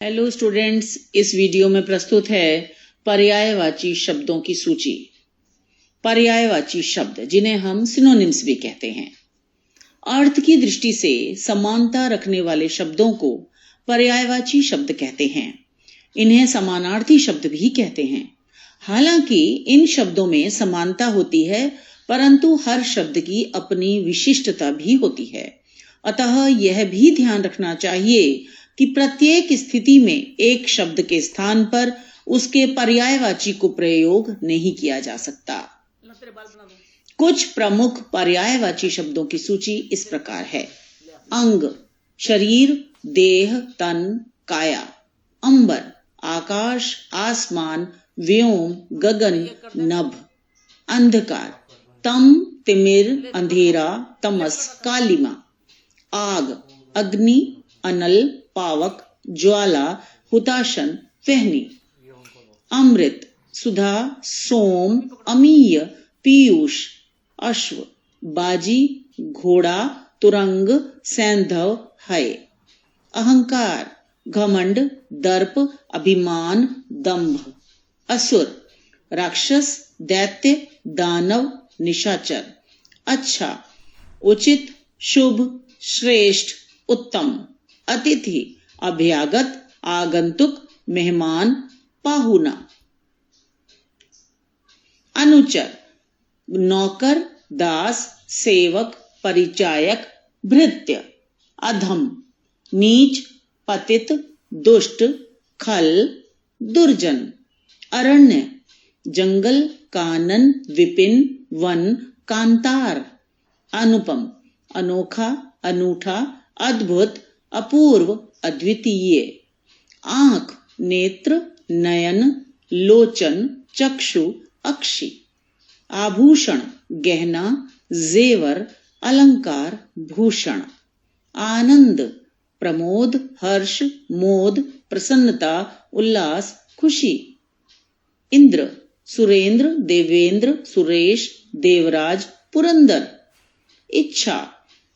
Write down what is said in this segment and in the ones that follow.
Hello students, इस video में प्रस्तुत है पर्यायवाची शब्दों की सूची। पर्यायवाची शब्द जिन्हें हम सिनोनिम्स भी कहते हैं। अर्थ की दृष्टि से समानता रखने वाले शब्दों को पर्यायवाची शब्द कहते हैं। इन्हें समानार्थी शब्द भी कहते हैं। हालांकि इन शब्दों में समानता होती है, परंतु हर शब्द की अपनी विशिष्टता भी होती है। अतः यह भी ध्यान रखना चाहिए कि प्रत्येक स्थिति में एक शब्द के स्थान पर उसके पर्यायवाची को प्रयोग नहीं किया जा सकता। कुछ प्रमुख पर्यायवाची शब्दों की सूची इस प्रकार है। अंग, शरीर, देह, तन, काया। अंबर, आकाश, आसमान, व्योम, गगन, नभ। अंधकार, तम, तिमिर, अंधेरा, तमस, कालिमा। आग, अग्नि, अनल, पावक, ज्वाला, हुताशन, वहनी। अमृत, सुधा, सोम, अमीय, पीयूष, अश्व, बाजी, घोड़ा, तुरंग, सैंधव, हय। अहंकार, घमंड, दर्प, अभिमान, दंभ। असुर, राक्षस, दैत्य, दानव, निशाचर। अच्छा, उचित, शुभ, श्रेष्ठ, उत्तम। अतिथि, अभ्यागत, आगंतुक, मेहमान, पाहुना। अनुचर, नौकर, दास, सेवक, परिचायक, भृत्य। अधम, नीच, पतित, दुष्ट, खल, दुर्जन। अरण्य, जंगल, कानन, विपिन, वन, कांतार। अनुपम, अनोखा, अनूठा, अद्भुत, अपूर्व, अद्वितीय। आंख, नेत्र, नयन, लोचन, चक्षु, अक्षि। आभूषण, गहना, जेवर, अलंकार, भूषण। आनंद, प्रमोद, हर्ष, मोद, प्रसन्नता, उल्लास, खुशी। इंद्र, सुरेंद्र, देवेंद्र, सुरेश, देवराज, पुरंदर। इच्छा,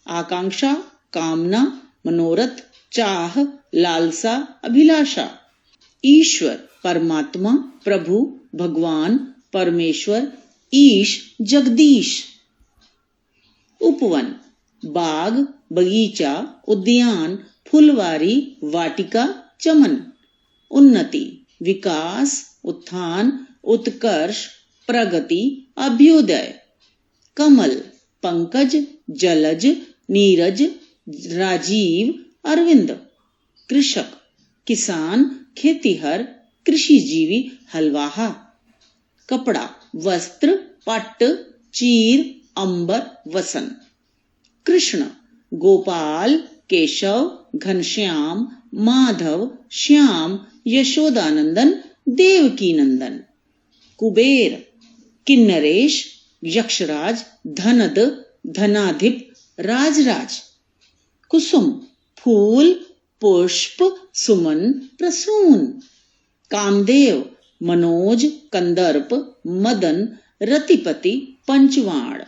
आकांक्षा, कामना, मनोरथ, चाह, लालसा, अभिलाषा। ईश्वर, परमात्मा, प्रभु, भगवान, परमेश्वर, ईश, जगदीश। उपवन, बाग, बगीचा, उद्यान, फुलवारी, वाटिका, चमन। उन्नति, विकास, उत्थान, उत्कर्ष, प्रगति, अभ्युदय। कमल, पंकज, जलज, नीरज, राजीव, अरविंद। कृषक, किसान, खेतीहर, कृषिजीवी, हलवाहा। कपड़ा, वस्त्र, पट्ट, चीर, अंबर, वसन। कृष्ण, गोपाल, केशव, घनश्याम, माधव, श्याम, यशोदानंदन, देवकीनंदन। कुबेर, किन्नरेश, यक्षराज, धनद, धनाधिप, राजराज। कुसुम, फूल, पुष्प, सुमन, प्रसून। कामदेव, मनोज, कंदर्प, मदन, रतिपति, पंचवाण।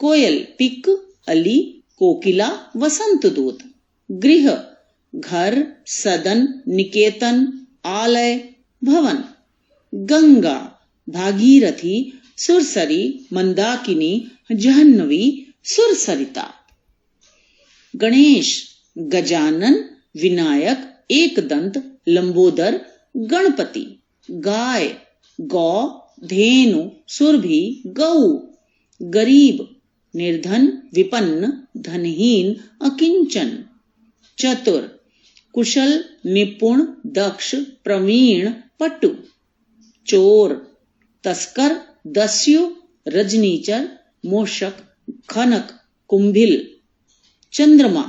कोयल, पिक, अली, कोकिला, वसंत दूत। गृह, घर, सदन, निकेतन, आलय, भवन। गंगा, भागीरथी, सुरसरी, मंदाकिनी, जाह्नवी, सुरसरिता। गणेश, गजानन, विनायक, एकदंत, लंबोदर, गणपति। गाय, गौ, धेनु, सुरभि, गौ। गरीब, निर्धन, विपन्न, धनहीन, अकिंचन। चतुर, कुशल, निपुण, दक्ष, प्रवीण, पटु। चोर, तस्कर, दस्यु, रजनीचर, मूषक, खनक, कुंभिल। चंद्रमा,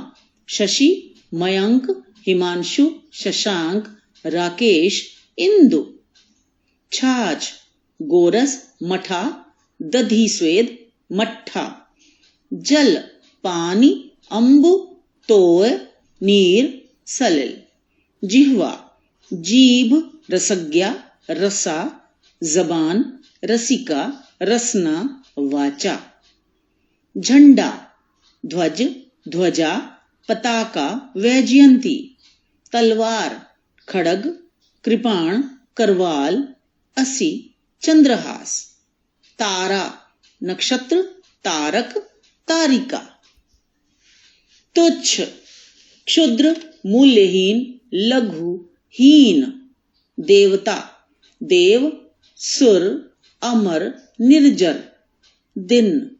शशि, मयंक, हिमांशु, शशांक, राकेश, इंदु। छाछ, गोरस, मठा, दधी स्वेद, मट्ठा। जल, पानी, अंबु, तोय, नीर, सलिल। जिह्वा, जीभ, रसज्ञा, रसा, जबान, रसिका, रसना, वाचा। झंडा, ध्वज, ध्वजा, पताका, वैजयंती। तलवार, खड़ग, कृपाण, करवाल, असी, चंद्रहास। तारा, नक्षत्र, तारक, तारिका। तुच्छ, क्षुद्र, मूल्यहीन, लघु, हीन। देवता, देव, सुर, अमर, निर्जर। दिन,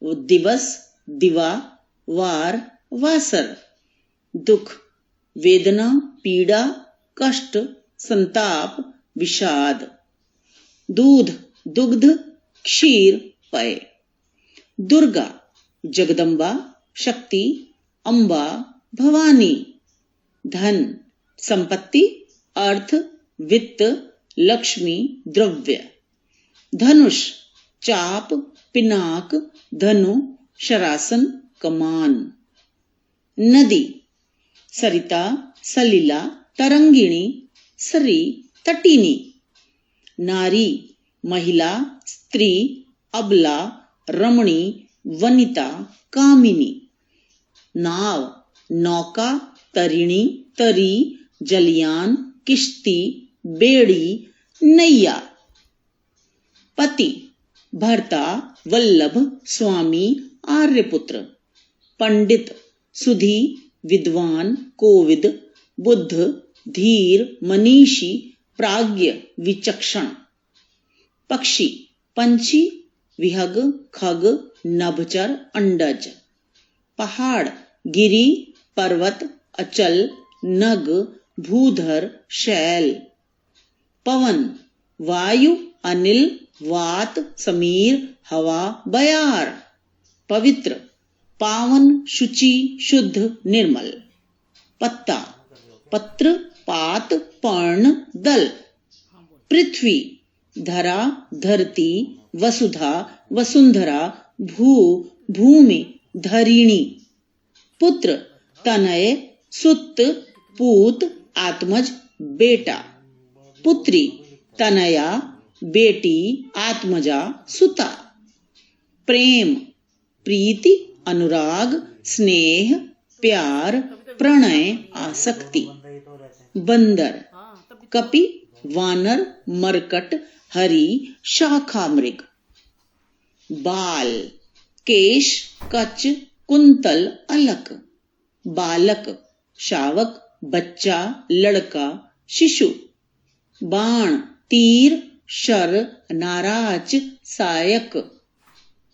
दिवस, दिवा, वार, वासर। दुख, वेदना, पीड़ा, कष्ट, संताप, विषाद। दूध, दुग्ध, क्षीर, पय। दुर्गा, जगदम्बा, शक्ति, अम्बा, भवानी। धन, संपत्ति, अर्थ, वित्त, लक्ष्मी, द्रव्य। धनुष, चाप, पिनाक, धनु, शरासन, कमान। नदी, सरिता, सलिला, तरंगिणी, सरी, तटिनी। नारी, महिला, स्त्री, अबला, रमणी, वनिता, कामिनी। नाव, नौका, तरिणी, तरी, जलयान, किश्ती, बेड़ी, नैया। पति, भर्ता, वल्लभ, स्वामी, आर्यपुत्र। पंडित, सुधी, विद्वान, कोविद, बुद्ध, धीर, मनीषी, प्राज्ञ, विचक्षण। पक्षी, पंछी, विहग, खग, नभचर, अंडज। पहाड़, गिरी, पर्वत, अचल, नग, भूधर, शैल। पवन, वायु, अनिल, वात, समीर, हवा, बयार। पवित्र, पावन, शुचि, शुद्ध, निर्मल। पत्ता, पत्र, पात, पर्ण, दल। पृथ्वी, धरा, धरती, वसुधा, वसुंधरा, भू, भूमि, धरिणी। पुत्र, तनय, सुत, पूत, आत्मज, बेटा। पुत्री, तनया, बेटी, आत्मजा, सुता। प्रेम, प्रीति, अनुराग, स्नेह, प्यार, प्रणय, आसक्ति। बंदर, कपि, वानर, मरकट, हरि, शाखा मृग। बाल, केश, कच, कुंतल, अलक। बालक, शावक, बच्चा, लड़का, शिशु। बाण, तीर, शर, नाराज, सायक।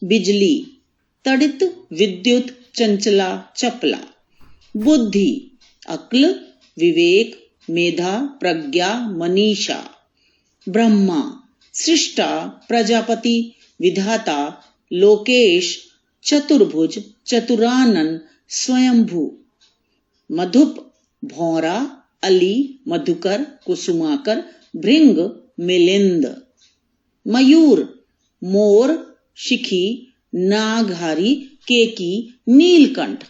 बिजली, तड़ित, विद्युत, चंचला, चपला। बुद्धि, अक्ल, विवेक, मेधा, प्रज्ञा, मनीषा। ब्रह्मा, सृष्टा, प्रजापति, विधाता, लोकेश, चतुर्भुज, चतुरानन, स्वयंभू। मधुप, भौरा, अली, मधुकर, कुसुमाकर, भृंग, मिलिंद। मयूर, मोर, शिखी, नागहारी, केकी, नीलकंठ।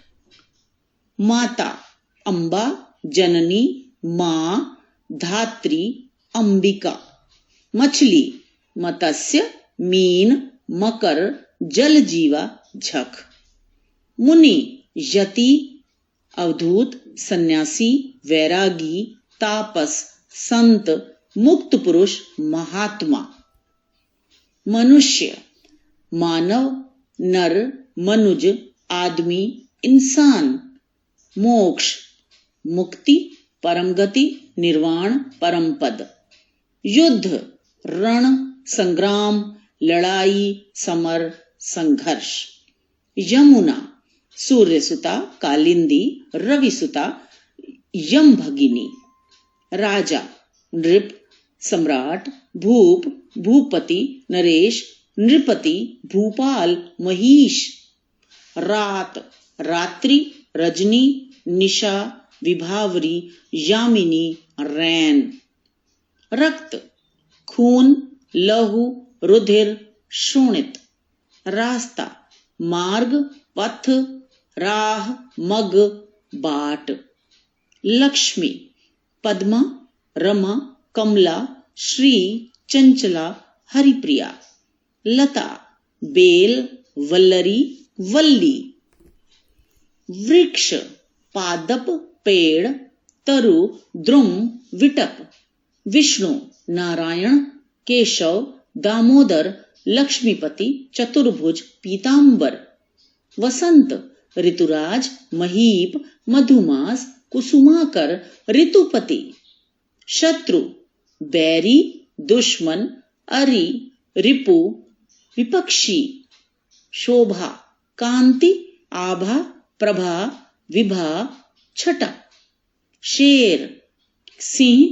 माता, अम्बा, जननी, माँ, धात्री, अंबिका। मछली, मत्स्य, मीन, मकर, जलजीवा, झख। मुनि, यति, अवधूत, सन्यासी, वैरागी, तापस, संत, मुक्त पुरुष, महात्मा। मनुष्य, मानव, नर, मनुज, आदमी, इंसान। मोक्ष, मुक्ति, परम गति, निर्वाण, परम पद। युद्ध, रण, संग्राम, लड़ाई, समर, संघर्ष। यमुना, सूर्यसुता, कालिंदी, रविसुता, यम भगिनी। राजा, नृप, सम्राट, भूप, भूपति, नरेश, नृपति, भूपाल, महिष। रात, रात्रि, रजनी, निशा, विभावरी, यामिनी, रैन। रक्त, खून, लहू, रुधिर, शोणित। रास्ता, मार्ग, पथ, राह, मग, बाट। लक्ष्मी, पद्मा, रमा, कमला, श्री, चंचला, हरिप्रिया। लता, बेल, वल्लरी, वल्ली। वृक्ष, पादप, पेड़, तरु, द्रुम, विटप, विष्णु, नारायण, केशव, दामोदर, लक्ष्मीपति, चतुर्भुज, पीतांबर, वसंत, ऋतुराज, महीप, मधुमास, कुसुमाकर, ऋतुपति, शत्रु, बैरी, दुश्मन, अरि, रिपु, विपक्षी, शोभा, कांति, आभा, प्रभा, विभा, छटा, शेर, सिंह,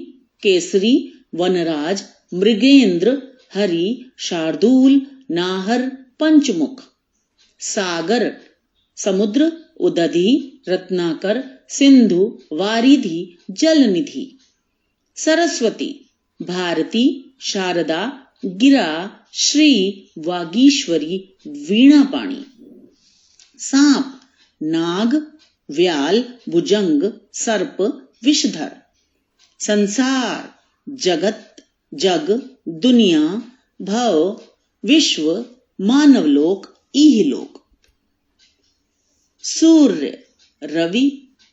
केसरी, वनराज, मृगेंद्र, हरि, शार्दूल, नाहर, पंचमुख, सागर, समुद्र, उदधि, रत्नाकर, सिंधु, वारिधि, जलनिधि, सरस्वती, भारती, शारदा, गिरा, श्री, वागीश्वरी, वीणापाणी, सांप, नाग, व्याल, भुजंग, सर्प, विषधर, संसार, जगत, जग, दुनिया, भव, विश्व, मानवलोक, इहलोक, सूर्य, रवि,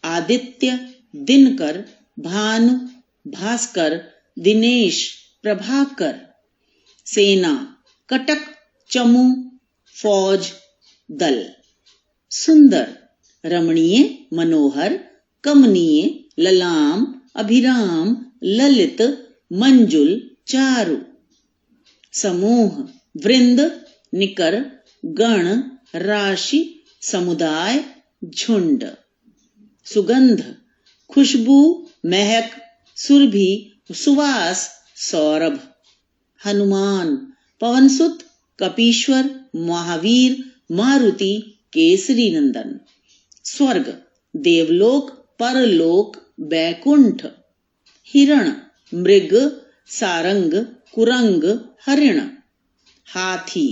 आदित्य, दिनकर, भानु, भास्कर, दिनेश, प्रभाकर, सेना, कटक, चमू, फौज, दल, सुंदर, रमणीय, मनोहर, कमनीय, ललाम, अभिराम, ललित, मंजुल, चारु, समूह, वृंद, निकर, गण, राशि, समुदाय, झुंड, सुगंध, खुशबू, महक, सुरभि, सुवास, सौरभ, हनुमान, पवनसुत, कपीश्वर, महावीर, मारुति, केसरी नंदन, स्वर्ग, देवलोक, परलोक, बैकुंठ, हिरण, मृग, सारंग, कुरंग, हरिण, हाथी,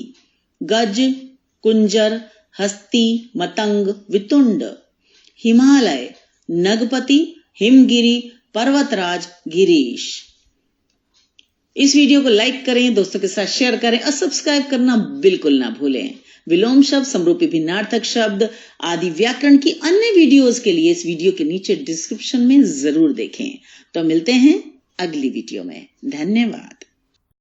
गज, कुंजर, हस्ती, मतंग, वितुंड, हिमालय, नगपति, हिमगिरी, पर्वतराज, गिरीश। इस वीडियो को लाइक करें, दोस्तों के साथ शेयर करें और सब्सक्राइब करना बिल्कुल ना भूलें। विलोम शब्द, समरूपी भिन्नार्थक शब्द आदि व्याकरण की अन्य वीडियोस के लिए इस वीडियो के नीचे डिस्क्रिप्शन में जरूर देखें। तो मिलते हैं अगली वीडियो में। धन्यवाद।